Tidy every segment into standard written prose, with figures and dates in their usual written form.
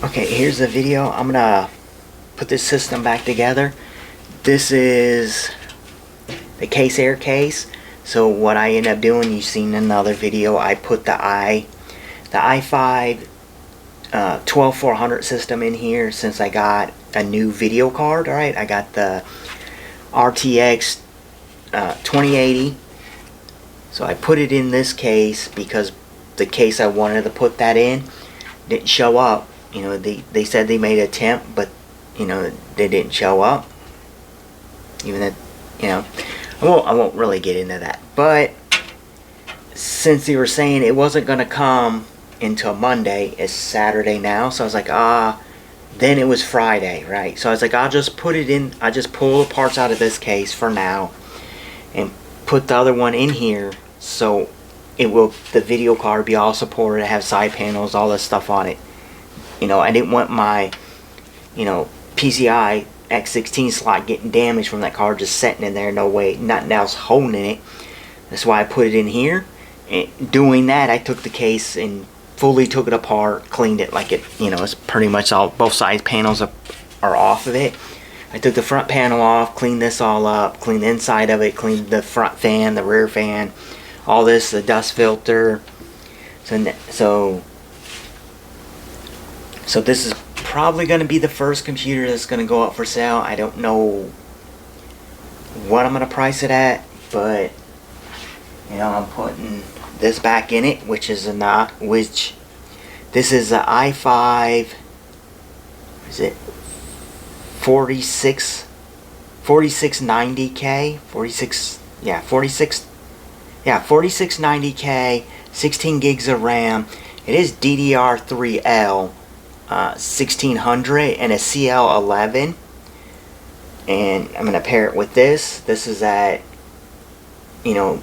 Okay, here's the video. I'm gonna put this system back together. This is the case air case. So what I end up doing, you've seen in another video, I put the i5 12400 system in here since I got a new video card. Alright, I got the RTX 2080. So I put it in this case because the case I wanted to put that in didn't show up. You know, they said they made an attempt, but you know, they didn't show up. Even that, you know, I won't really get into that. But since they were saying it wasn't gonna come until Monday, it's Saturday now, so I was like, then it was Friday, right? So I was like, I'll just put it in. I just pull the parts out of this case for now, and put the other one in here, so it will, the video card be all supported, have side panels, all this stuff on it. You know, I didn't want my, you know, PCI X16 slot getting damaged from that card just sitting in there, no way, nothing else holding it. That's why I put it in here. And doing that, I took the case and fully took it apart, cleaned it like it, you know, it's pretty much all, both side panels are off of it. I took the front panel off, cleaned this all up, cleaned the inside of it, cleaned the front fan, the rear fan, all this, the dust filter. So this is probably going to be the first computer that's going to go up for sale. I don't know what I'm going to price it at, but you know, I'm putting this back in it, which is this is a i5, is it 4690K, 4690K, 16 gigs of RAM. It is DDR3L 1600 and a CL11, and I'm gonna pair it with this. This is at, you know,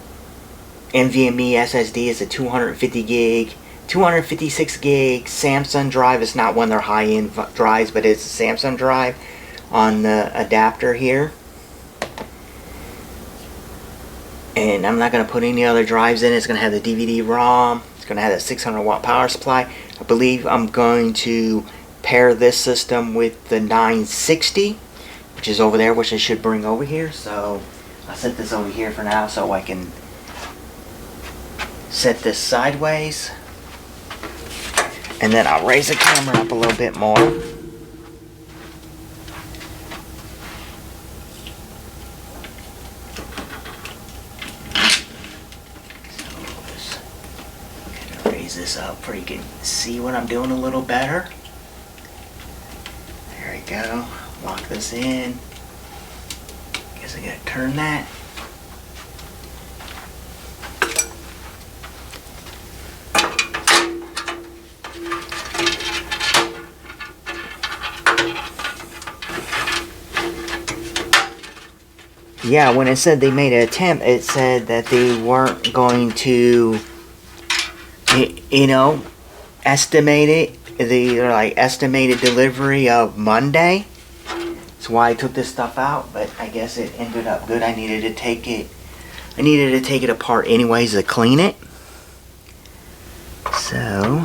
NVMe SSD is a 250 gig, 256 gig Samsung drive. It's not one of their high-end drives, but it's a Samsung drive on the adapter here. And I'm not going to put any other drives in. It's going to have the DVD-ROM. It's going to have a 600 watt power supply. I believe I'm going to pair this system with the 960, which is over there, which I should bring over here. So I'll set this over here for now so I can set this sideways. And then I'll raise the camera up a little bit more. This up where you can see what I'm doing a little better. There we go. Lock this in. Guess I gotta turn that. Yeah, when it said they made an attempt, it said that they weren't going to, you know, estimate it. They're like estimated delivery of Monday. That's why I took this stuff out, but I guess it ended up good. I needed to take it apart anyways to clean it. So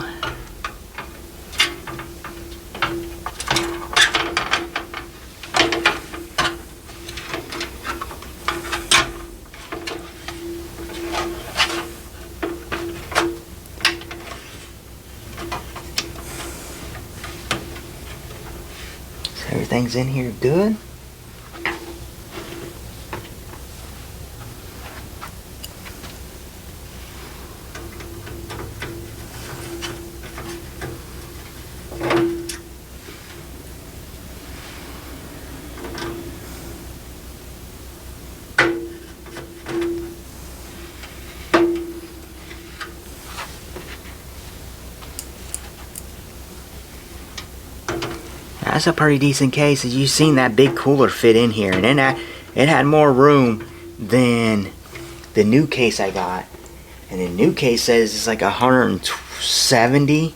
everything's in here good. That's a pretty decent case. As you've seen, that big cooler fit in here, and then it had more room than the new case I got. And the new case says it's like 170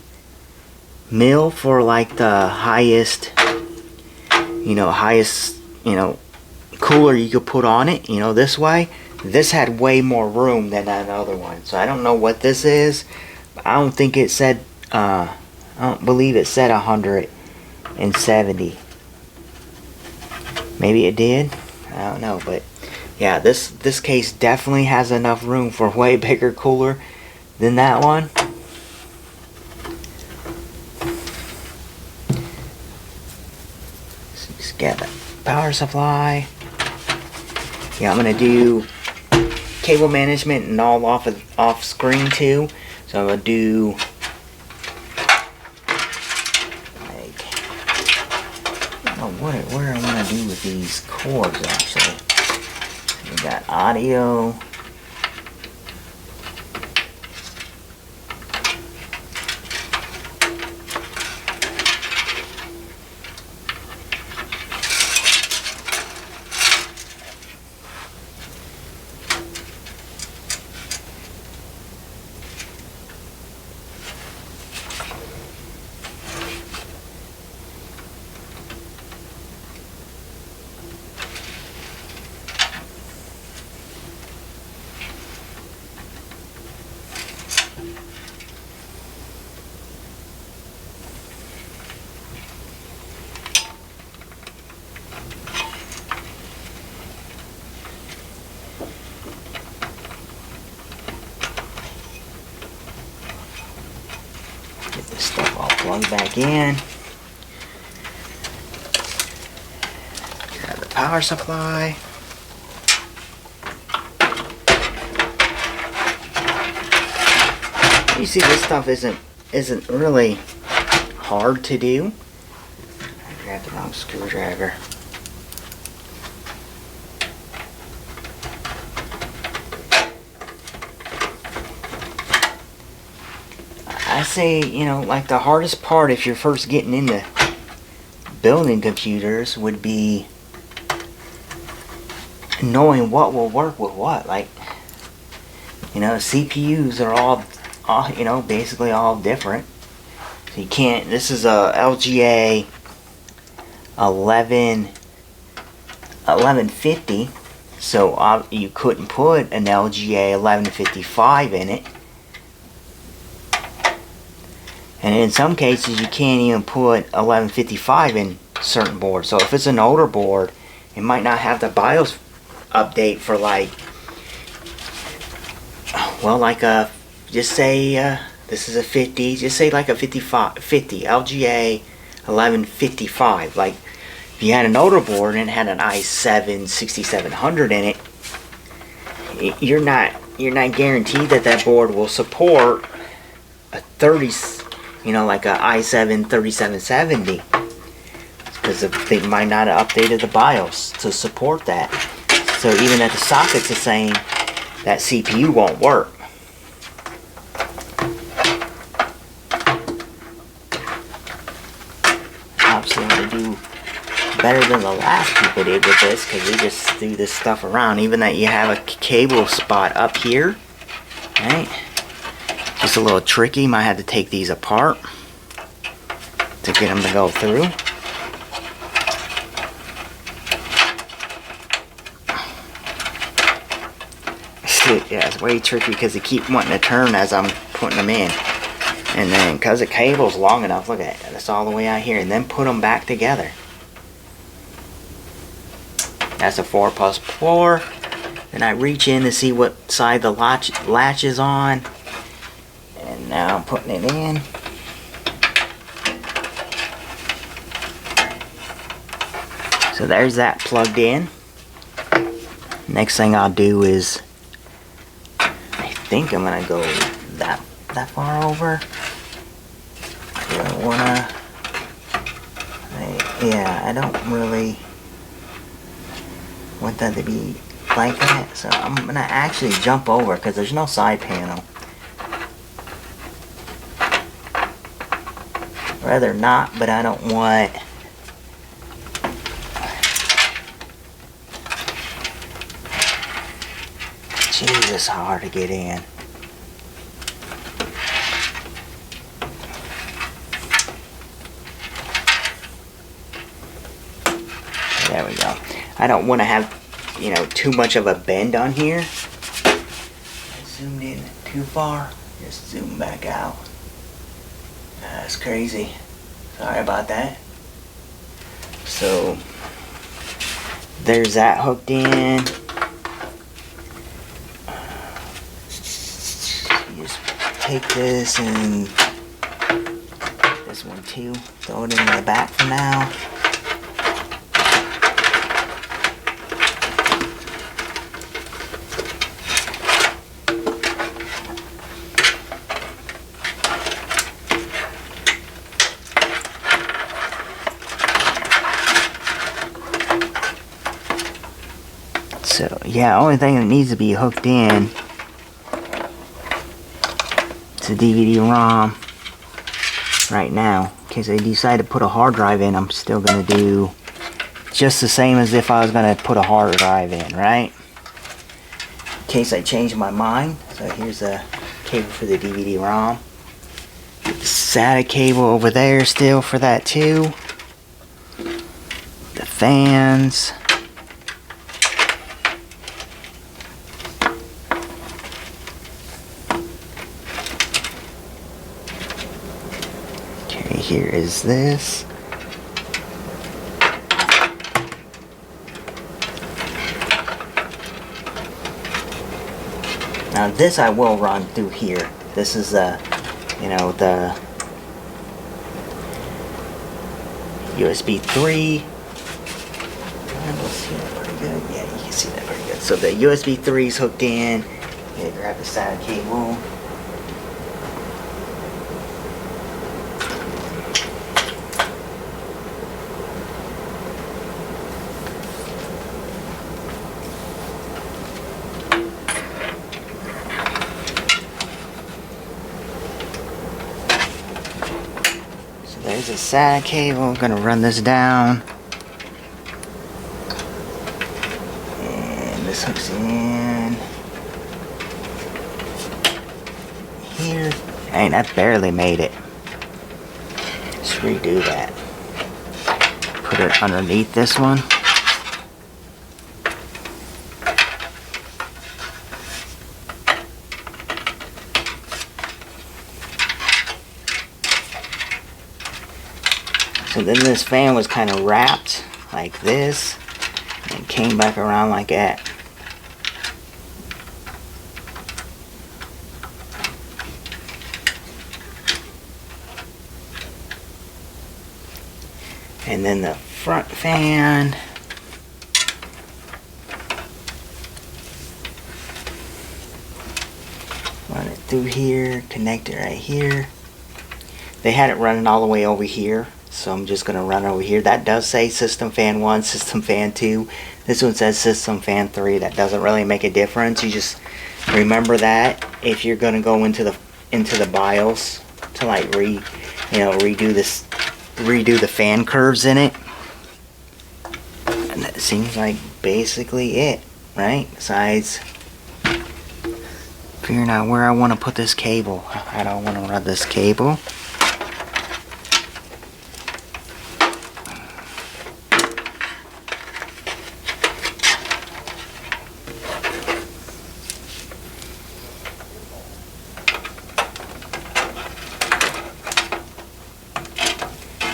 mil for like the highest cooler you could put on it. You know, this way. This had way more room than that other one. So I don't know what this is. I don't think it said. I I don't believe it said 170. Maybe it did. I don't know, but yeah, this case definitely has enough room for a way bigger cooler than that one. So just get the power supply. Yeah, I'm gonna do cable management and all off screen too. So I'm gonna do like, I don't know what I want to do with these cords actually. We got audio. Get this stuff all plugged back in. Grab the power supply. You see, this stuff isn't really hard to do. I grabbed the wrong screwdriver. I say, you know, like the hardest part if you're first getting into building computers would be knowing what will work with what. Like, you know, CPUs are all you know, basically all different. So you can't, this is a LGA 1150, so you couldn't put an LGA 1155 in it. And in some cases, you can't even put 1155 in certain boards. So if it's an older board, it might not have the BIOS update for like, well, like a, just say this is a 50, just say like a 50 LGA 1155. Like if you had an older board and it had an i7 6700 in it, you're not guaranteed that that board will support a 30, you know, like a i7 3770, because they might not have updated the BIOS to support that. So even at the sockets it's saying that CPU won't work. Obviously I'm going to do better than the last people did with this, because we just threw this stuff around. Even that you have a cable spot up here, right? Just a little tricky. Might have to take these apart to get them to go through. Yeah, it's way tricky because they keep wanting to turn as I'm putting them in. And then because the cable's long enough, look at it, that's all the way out here. And then put them back together. That's a 4+4. Then I reach in to see what side the latch is on. And now I'm putting it in. So there's that plugged in. Next thing I'll do is, I think I'm gonna go that far over. I don't wanna. Yeah, I don't really want that to be like that. So I'm gonna actually jump over because there's no side panel. Rather not, but I don't want. Jesus, hard to get in. There we go. I don't want to have, you know, too much of a bend on here. I zoomed in too far. Just zoom back out. that's crazy. Sorry about that. So there's that hooked in. You just take this and this one too. Throw it in the back for now. So yeah, only thing that needs to be hooked in is a DVD-ROM right now. In case I decide to put a hard drive in, I'm still gonna do just the same as if I was gonna put a hard drive in, right? In case I change my mind. So here's a cable for the DVD-ROM. SATA cable over there still for that too. The fans. Here is this. Now this I will run through here. This is the USB 3. We'll see that pretty good. Yeah, you can see that pretty good. So the USB 3 is hooked in. Okay, grab the SATA cable. There's a SATA cable. I'm gonna run this down, and this hooks in here. Dang, that barely made it. Let's redo that. Put it underneath this one. So then this fan was kind of wrapped like this and came back around like that. And then the front fan, run it through here, connect it right here. They had it running all the way over here. So I'm just going to run over here. That does say System Fan 1, System Fan 2. This one says System Fan 3. That doesn't really make a difference. You just remember that if you're going to go into the BIOS to like redo the fan curves in it. And that seems like basically it, right? Besides figuring out where I want to put this cable. I don't want to run this cable.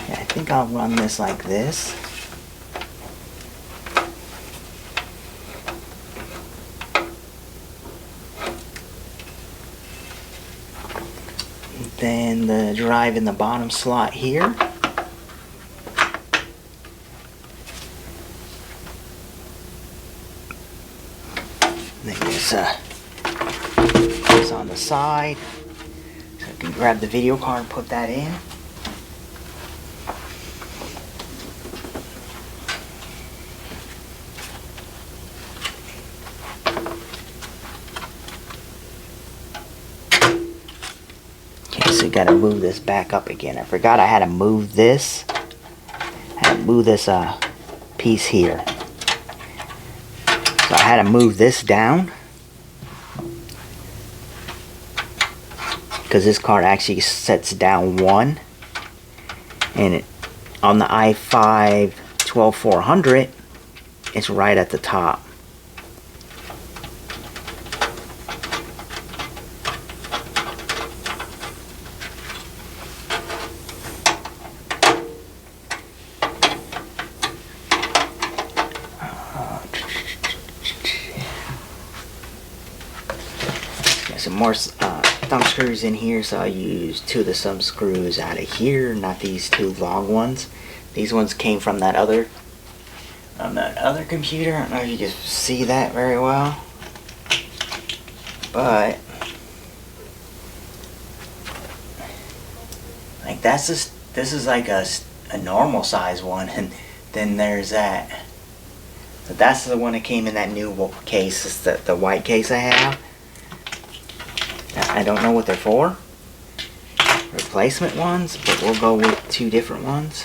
I think I'll run this like this. Then the drive in the bottom slot here. Then there's this on the side. So I can grab the video card and put that in. So you gotta move this back up again. I forgot I had to move this. I had to move this piece here. So I had to move this down because this card actually sets down 1, and on the i5 12400 it's right at the top. more thumb screws in here, so I use 2 of the thumb screws out of here, not these 2 long ones. These ones came from that other computer. I don't know if you can see that very well, but like this is like a normal size one, and then there's that. So that's the one that came in that new case. It's the white case I have. I don't know what they're for. Replacement ones, but we'll go with 2 different ones.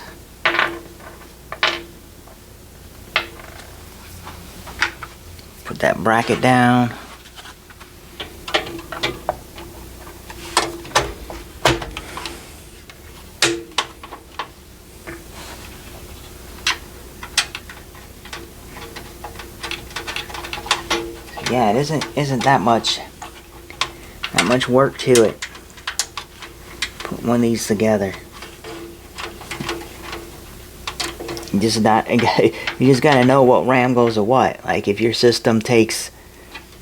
Put that bracket down. Yeah, it isn't that much work to it. Put one of these together. You just gotta know what RAM goes to what. Like if your system takes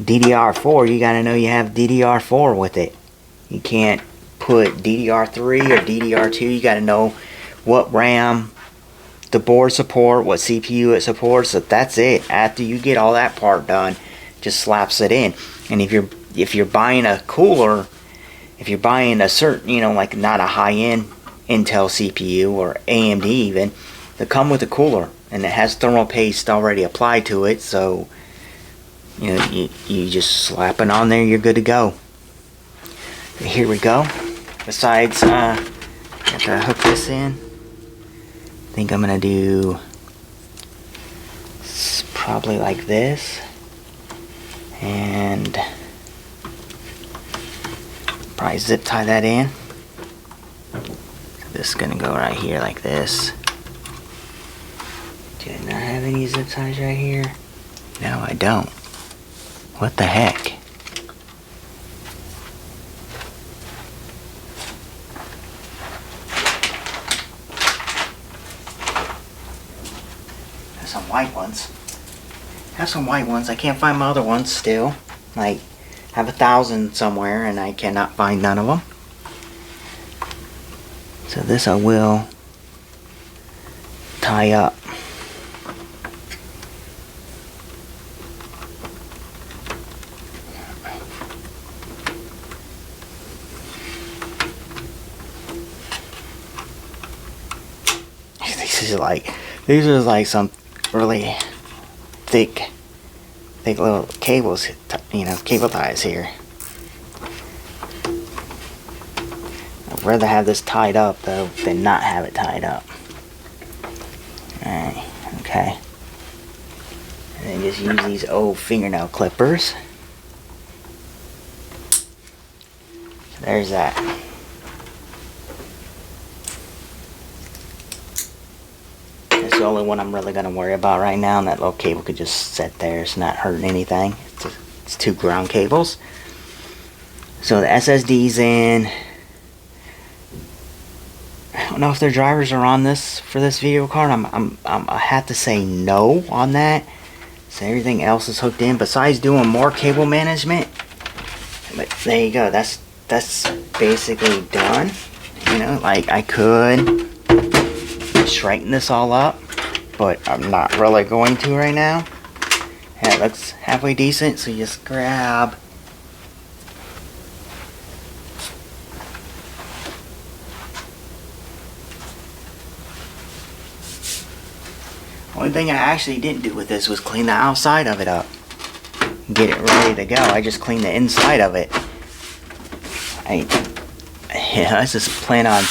DDR4, you gotta know you have DDR4 with it. You can't put DDR3 or DDR2. You gotta know what RAM the board support, what CPU it supports. So that's it. After you get all that part done, just slaps it in. And if you're buying a cooler, if you're buying a certain, like not a high-end Intel CPU or AMD even, they come with a cooler and it has thermal paste already applied to it, so you just slap it on there, you're good to go. Here we go. Besides, I have to hook this in. I think I'm gonna do probably like this, and probably zip tie that in. This is gonna go right here like this. Do I not have any zip ties right here? No, I don't. What the heck? There's some white ones. I have some white ones. I can't find my other ones still. Like, I have 1,000 somewhere and I cannot find none of them. So this I will tie up. These are like some really thick little cables, cable ties here. I'd rather have this tied up though than not have it tied up. Alright, okay. And then just use these old fingernail clippers. There's that. That's the only one I'm really going to worry about right now, and that little cable could just sit there. It's not hurting anything. It's 2 ground cables. So the SSD's in. I don't know if their drivers are on this for this video card. I have to say no on that. So everything else is hooked in besides doing more cable management. But there you go. That's basically done. Like I could straighten this all up, but I'm not really going to right now. Yeah, it looks halfway decent, so you just grab only thing I actually didn't do with this was clean the outside of it up. Get it ready to go. I just cleaned the inside of it. I just plan on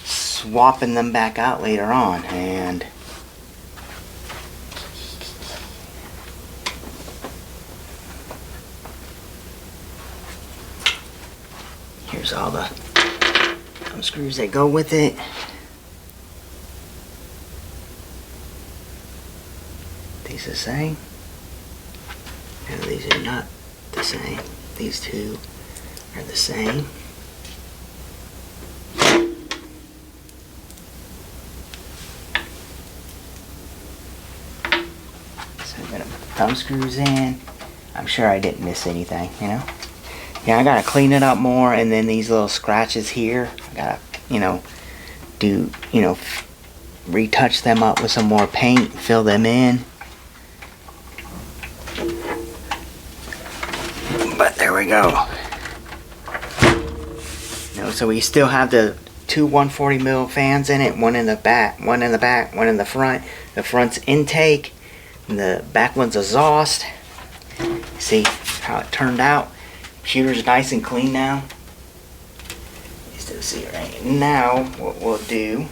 swapping them back out later on, and here's all the thumb screws that go with it. These the same? No, these are not the same. These 2 are the same. So I'm gonna put thumb screws in. I'm sure I didn't miss anything, Yeah, I gotta clean it up more, and then these little scratches here, I gotta, retouch them up with some more paint, fill them in. But there we go. So we still have the two 140 mil fans in it, one in the back, one in the front. The front's intake, and the back one's exhaust. See how it turned out? Computer's nice and clean now. You still see it right now. What we'll do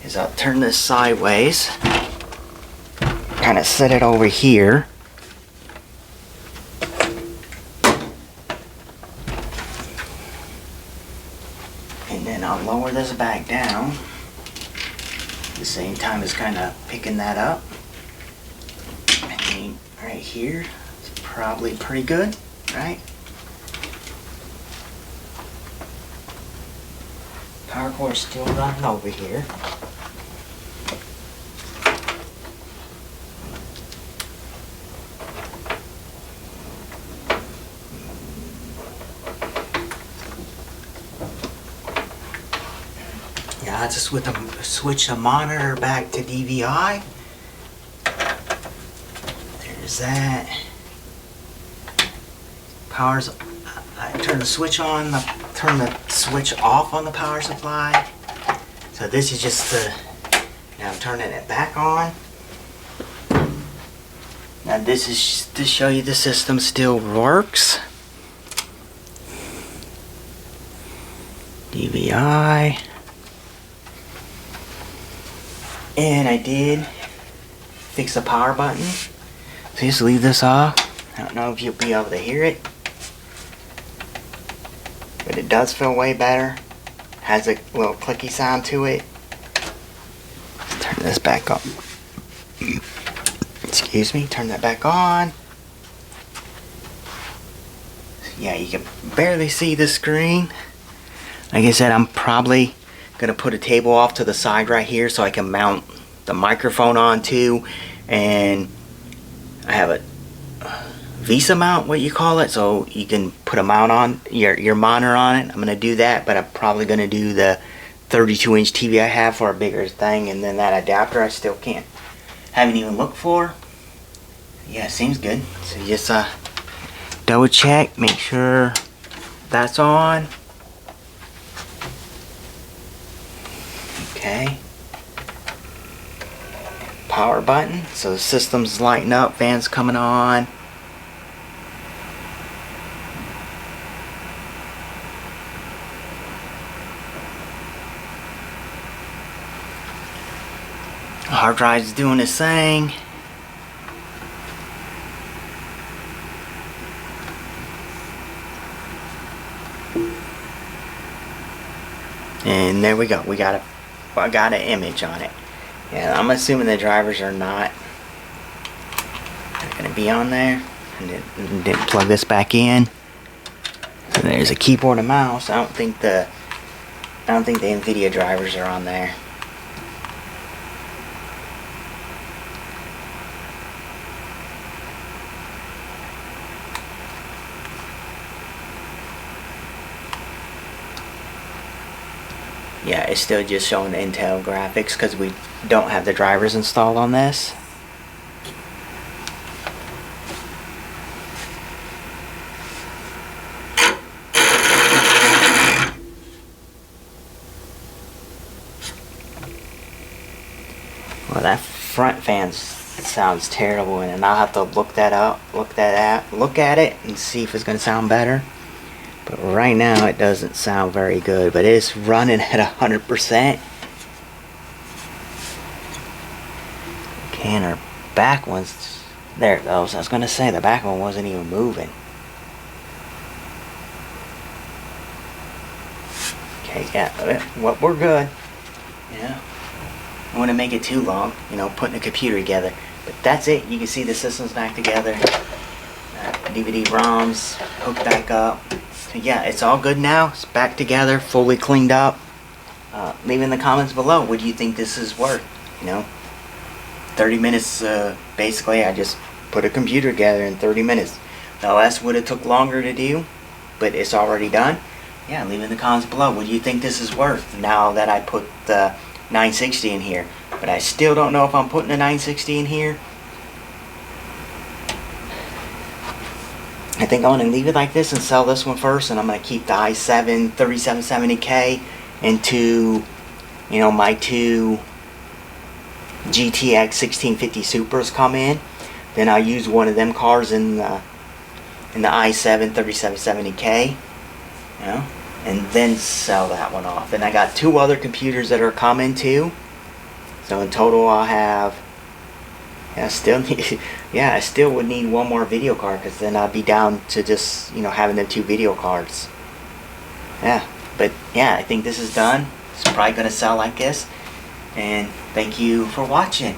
is I'll turn this sideways, kind of set it over here. And then I'll lower this back down. At the same time as kind of picking that up. I think right here is probably pretty good, right? Power cord's still running over here. Yeah, I just switch the monitor back to DVI. There's that. Power's. I turn the switch on. Turn the switch off on the power supply. So this is just the. Now I'm turning it back on. Now this is to show you the system still works. DVI. And I did fix the power button. So just leave this off. I don't know if you'll be able to hear it, but it does feel way better. Has a little clicky sound to it. Let's turn this back up. Excuse me, turn that back on. Yeah, you can barely see the screen. Like I said, I'm probably gonna put a table off to the side right here so I can mount the microphone onto, and I have a Visa mount, what you call it, so you can put a mount on your monitor on it. I'm gonna do that, but I'm probably gonna do the 32-inch TV I have for a bigger thing, and then that adapter I still haven't even looked for. Yeah, seems good. So you just double check, make sure that's on. Okay. Power button, so the system's lighting up, fans coming on. Hard drive's doing its thing. And there we go. I got an image on it. Yeah, I'm assuming the drivers are not going to be on there. And didn't plug this back in. So there's a keyboard and mouse. I don't think the NVIDIA drivers are on there. Yeah, it's still just showing the Intel graphics because we don't have the drivers installed on this. Well, that front fan sounds terrible, and I'll have to look at it and see if it's going to sound better. But right now it doesn't sound very good, but it's running at 100%. Okay, and our back one's, there it goes. I was going to say the back one wasn't even moving. Okay, yeah, well, we're good. Yeah. I don't want to make it too long, putting the computer together. But that's it. You can see the system's back together. DVD ROMs hooked back up. So yeah, it's all good now. It's back together, fully cleaned up. Leave in the comments below. What do you think this is worth? 30 minutes. Basically, I just put a computer together in 30 minutes. The OS would have took longer to do. but it's already done. Yeah, leave in the comments below. What do you think this is worth now that I put the 960 in here? But I still don't know if I'm putting the 960 in here. I think I'm going to leave it like this and sell this one first, and I'm going to keep the i7 3770K into, you know, my two GTX 1650 Supers come in. Then I'll use one of them cars in the i7 3770K, you know, and then sell that one off. And I got two other computers that are coming too. So in total I'll have, I still would need one more video card, because then I'd be down to just, you know, having them two video cards. Yeah, but yeah, I think this is done. It's probably going to sell like this. And thank you for watching.